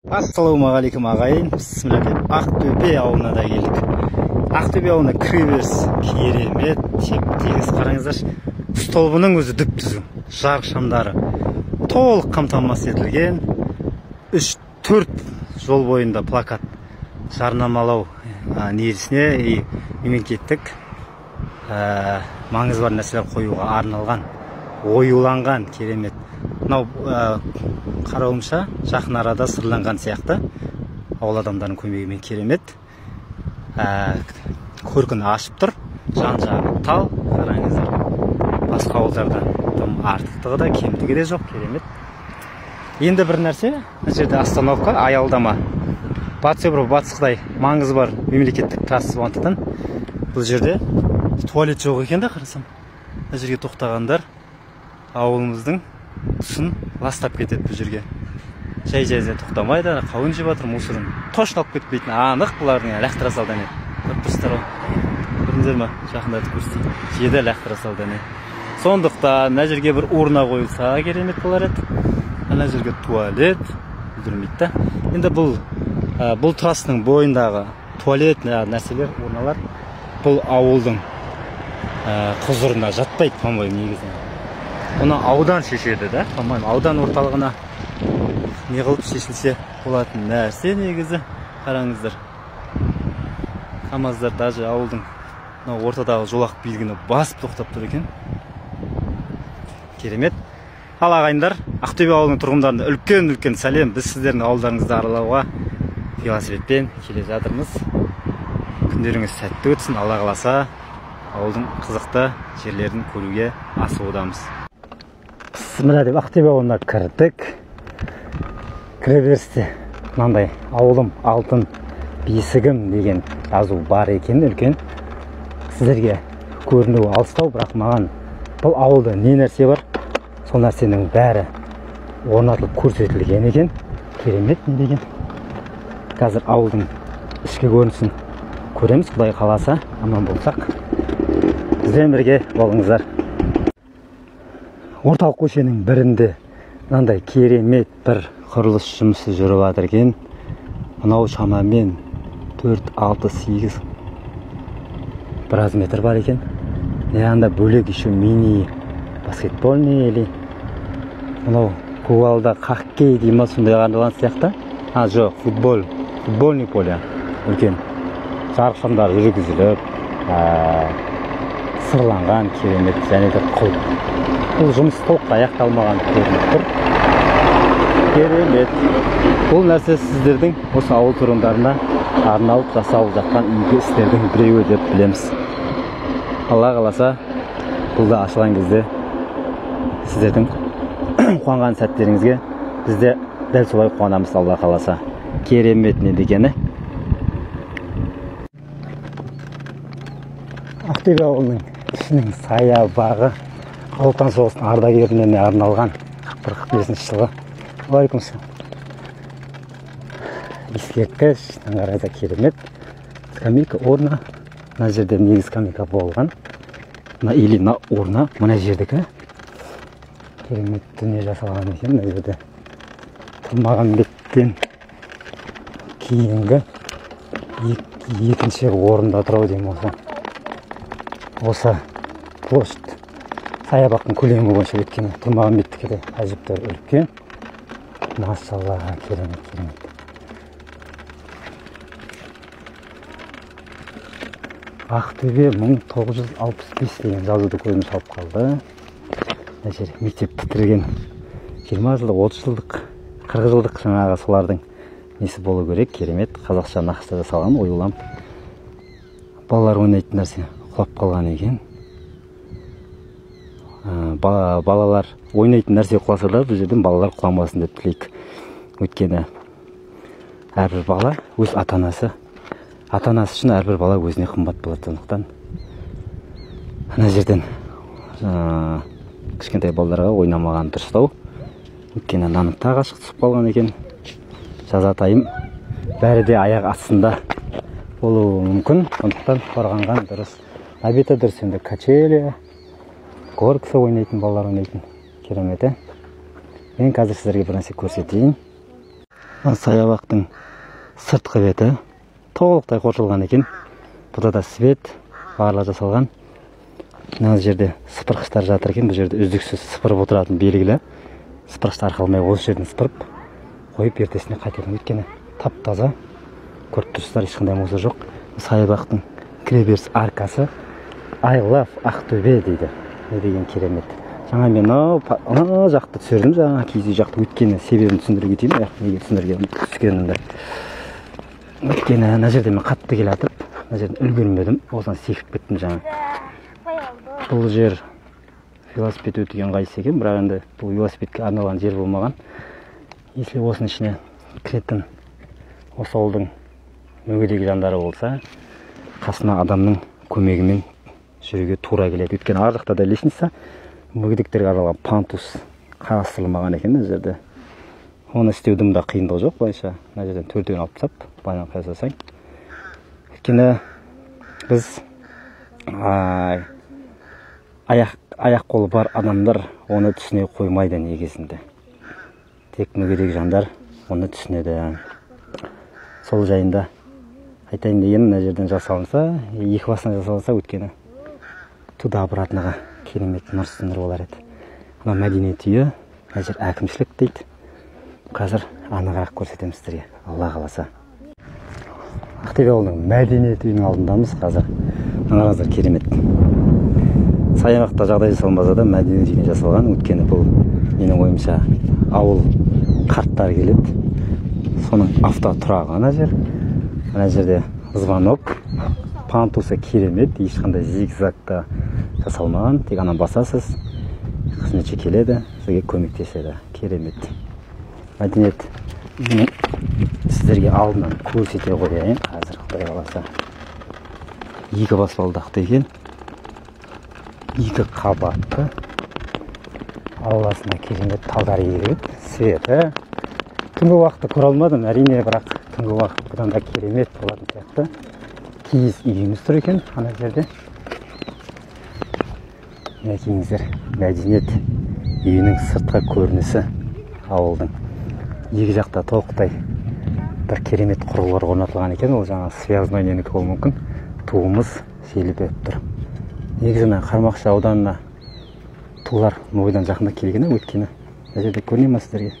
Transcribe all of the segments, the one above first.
Ассалаумағалейкум ағайын. Бісміллә деп Ақтөбе ауылына да келдік. Ақтөбе ауылына кіреберіс керемет, теп-тегіс қараңыздар. Столбының өзі дүп-түзу, жарық шамдары толық қамтамасыз етілген. 3-4 жол бойында плакат жарнамалау негізіне мемлекеттік маңызы бар нәрселер қоюға арналған, оюланған керемет. Мынау қарауымша жақын арада сырланған сияқты. Ауыл адамдарының көмегімен керемет. Көркін ашып тұр. Жан-жағы тал, қараңыздар. Басқа ауылдардан тым артықтығы да кемдігі де жоқ, керемет. Енді бір нәрсе, мына жерде остановка, аялдама. Батыс Европа, Батыс Қытай маңызы бар мемлекеттік трасса болғандықтан бұл жерде туалет жоқ екен де, қарасам. Мына жерге тоқтағандар ауылымыздың тұсын ластап кетеді бұл жерге. Жай-жай тоқтамайды, қауын жеп жатыр, мусорын точно алып кетпейтін анық бұлардың лақтыра салды не. Тұрсыздар ғой. Көрдіңіздер ме? Жақындатып көрсетейін. Жеді лақтыра салды не. Сондықтан мына жерге бір урна қойылса керемет болар еді. Мына жерге туалет бүлдірмейді да. Енді бұл трассының бойындағы туалет нәрселер, урналар бұл ауылдың құзырына жатпайды, по-моему, негізінен. Оны аудан шешеді да, по-моему, аудан орталығына не қылып шешілсе болатын нәрсе негізі. Қараңыздар. КамАЗдар даже ауылдың ортадағы жолақ белгіні басып тоқтап тұр екен. Керемет. Ал ағайындар, Ақтөбе ауылының тұрғындарына үлкен сәлем. Біз сіздердің ауылдарыңызды аралауға велосипедпен келе жатырмыз. Күндеріңіз сәтті өтсін, Алла қаласа ауылдың қызықты жерлерін көруге асығудамыз. Бісміллә деп Ақтөбе ауылына кірдік. Кіреберісте мынандай ауылым алтын бесігім деген жазу бар екен, үлкен. Сіздерге көрінуі алыстау, бірақ маған бұл ауылда не нәрсе бар, сол нәрсенің бәрі орнатылып көрсетілген екен. Керемет не деген. Қазір ауылдың ішкі көрінісін көреміз, Құдай қаласа, аман болсақ. Бізбен бірге болыңыздар. Орталық көшенің бірінде мынандай керемет бір құрылыс жұмысы жүріп жатыр екен. Мынау шамамен 4-6-8 біраз метр бар екен. Анда бөлек еще мини баскетбольный или мынау көгалда хоккей деймін, сондай арналған сияқты. Жоқ, футбольный поле үлкен. Жарық шамдар жүргізіліп, сырланған керемет және де құл. Бұл жұмыс толық аяқталмаған көрініп тұр. Керемет. Бұл нәрсе сіздердің осы ауыл тұрғындарына арналып жасалып жатқан игі істердің біреуі деп білеміз. Алла қаласа, бұл да ашылған кезде сіздердің қуанған сәттеріңізге біз де дәл солай қуанамыз, Алла қаласа. Керемет не дегені. Ақтөбе ауылының ішінің саябағы Ұлы Отан соғысының ардагерлеріне арналған 45 жылғы. Алейкум ассалам. Ескерткіш, қарайда керемет. Скамейка, орна. Мына жерде негіз скамейка болған. Или на орна, мына жердікі. Керемет дүние жасалған екен. Мына жерде Тұрмағанбеттен кейінгі екінші орында тұрау деймін осы. Осы площадь саябақтың көлемі бойынша өткені Тұрмағанбеттікі де әжептәуір үлкен. Машалла, керемет. Ақтөбе 1965 деген жазуды көзім шалып қалды. Мына жер мектеп бітірген 20 жылдық, 30 жылдық, 40 жылдық жаңағы солардың несі болу керек. Керемет. Қазақша нақышта жасалған, оюланып. Балалар ойнайтын нәрсе құлап қалған екен. Балалар ойнайтын нәрсе құласа да, бұл жерден балалар құламасын деп тілейік. Өйткені әрбір бала өз ата-анасы үшін әрбір бала өзіне қымбат болады. Сондықтан ана жерден кішкентай балаларға ойнамаған дұрыстау. Өйткені наным тағы ашық түсіп қалған екен. Жазатайым бәрі де аяқ астында болуы мүмкін. Сондықтан қорғанған дұрыс. Обеті дұрыс, енді качеля, горкса ойнайтын, балалар ойнайтын. Керемет. Мен қазір сіздерге бір нәрсе көрсетейін. Саябақтың сыртқы беті толықтай қоршалған екен. Бұда да свет барлығы жасалған. Мына жерде сыпырғыштар жатыр екен. Бұл жерде үздіксіз сыпырып отыратын белгілі. Сыпырғыштар арқылмай осы жерден сыпырып қойып ертесіне қайтадан, өйткені тап-таза. Көріп тұрсыздар, ешқандай мусор жоқ. Саябақтың кіреберіс аркасы I love Ақтөбе дейді. Не деген керемет. Жаңа мен ана жақты түсірдім, жаңа киіз үй жақты, өткені себебін түсіндіре кетейін. Неге түсіндірген түскенімді. Өткені ана жерде мен қатты келе жатып, ана жерден үлгермедім. Осыдан секіп кеттім жаңа. Бұл жер велосипед өтуге ыңғайсыз екен, бірақ енді бұл велосипедке арналған жер болмаған. Если осының ішіне кіретін осы ауылдың мүгедек жандары болса, қасына адамның көмегімен жүруге тура келеді. Өйткені ар жақта да лестница, мүгедектерге арналған пандус қарастырылмаған екен мына жерде. Оны істеудің да қиындығы жоқ, былайша мына жерден төртеуін алып тастап, байланып жасасаң. Өйткені біз аяқ қолы бар адамдар оны түсіне қоймайды негізінде. Тек мүгедек жандар оны түсінеді. Сол жайында айтайын деген, мына жерден жасалынса, екі басынан жасалынса, өткені туда обратныға керемет нұрсыныр болар еді. Мына мәдениет үйі, мына жер әкімшілік дейді. Қазір анығырақ көрсетеміз сіздерге, Алла қаласа. Ақтөбе ауылының мәдениет үйінің алдындамыз қазір. Мына керемет. Саябақта жағдай жасалмаса да мәдениет үйіне жасалған. Өткені бұл менің ойымша ауыл қарттар келеді. Соның автотұрағы ана жер. Ана жерде звонок, пандусы керемет, ешқандай зигзагта жасалмаған. Тек анан басасыз, қызметші келеді, сізге көмектеседі. Керемет. Мәдениет сіздерге алдынан көрсете қояйын. Қазір Құдай қаласа. Екі баспалдақты екен. Екі қабатты. Ауласына керемет талдар егіліп, светі. Түнгі уақытты көре алмадым, әрине, бірақ түнгі уақыт бұдан да керемет болатын сияқты. Киіз үйіміз тұр екен, ана жерде. Мәкеңіздер, мәдениет үйінің сыртқы көрінісі ауылдың. Екі жақта толықтай бір керемет құрылғылар орнатылған екен. Ол жаңа связной ненікі болуы мүмкін. Туымыз желіп тұр. Негізі мен Қармақшы ауданына тулар ойдан жақында келгені, өткені. Мына жерде көріне ма сіздерге?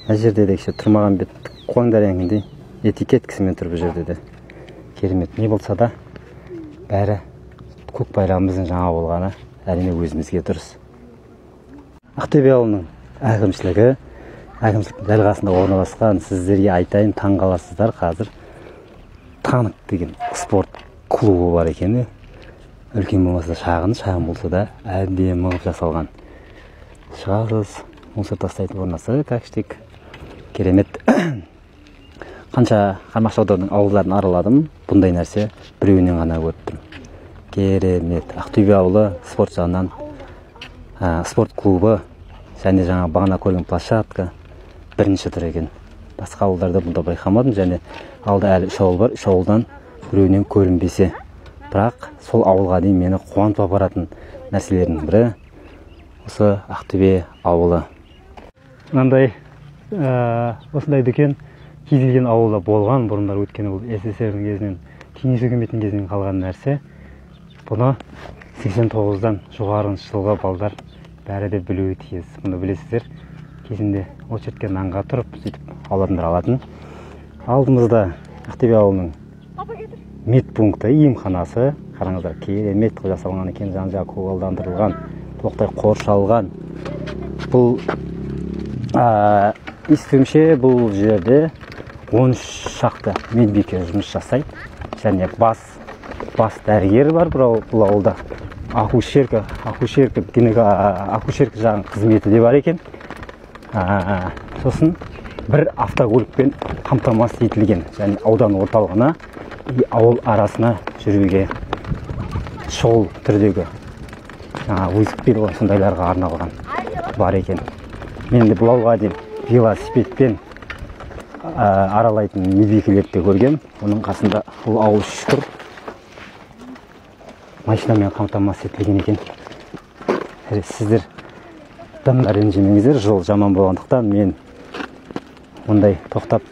Мына жерде де тұрмаған бет қоңдар әңгіндей этикет кісімен тұр бұл жерде де. Керемет. Не болса да бәрі көк байрағымыздың жаңа болғаны әрине өзімізге дұрыс. Ақтөбе ауылының әкімшілігі, әкімшіліктің дәл қасында орналасқан. Сіздерге айтайын, таң қаласыздар, қазір Танық деген спорт клубы бар екені. Үлкен болмаса шағын болса да әдемі қылып жасалған. Шығасыз, мусор тастайтын орнасы, кәкіштік. Керемет. Қанша Қармақшы ауданының ауылдарын араладым, бұндай нәрсе біреуінен ғана көріп тұрмын. Керемет. Ақтөбе ауылы спорт жағынан спорт клубы және жаңа бағана көрген площадка бірінші тұр екен. Басқа ауылдарда бұнда байқамадым, және алда әлі 3 ауыл бар, 3 ауылдан біреуінен көрінбесе. Бірақ сол ауылға дейін мені қуантып апаратын нәрселердің бірі осы Ақтөбе ауылы. Мынандай осындай дүкен кез келген ауылда болған, бұрындар өткені бұл СССР-дің кезінен, кеңес үкіметінің кезінен қалған нәрсе. Бұны 89-дан жоғарғы жылғы балдар бәрі де білуі тиіс. Бұны білесіздер, кезінде очеретке нанға тұрып, сөйтіп ауладындар алатын. Алдымызда Ақтөбе ауылының медпункті, емханасы. Қараңыздар, керемет қылып жасалған екен, жан-жағы көгалдандырылған, толықтай қоршалған. Бұл естуімше бұл жерде 13 шақты медбике жұмыс жасайды, және бас дәрігер бар бұл ауылда. Акушерка жағын қызметі де бар екен. Сосын бір автокөлікпен қамтамасыз етілген, және аудан орталығына ауыл арасына жүруге шұғыл түрдегі велосипед сондайларға арналған бар екен. Мен де бұл ауылға дейін велосипедпен аралайтын медбикелерді көргем. Оның қасында бұл ауыл шүкір машинамен қамтамасыз етілген екен. Сіздер дымдар ренжімеңіздер, жол жаман болғандықтан мен мындай тоқтап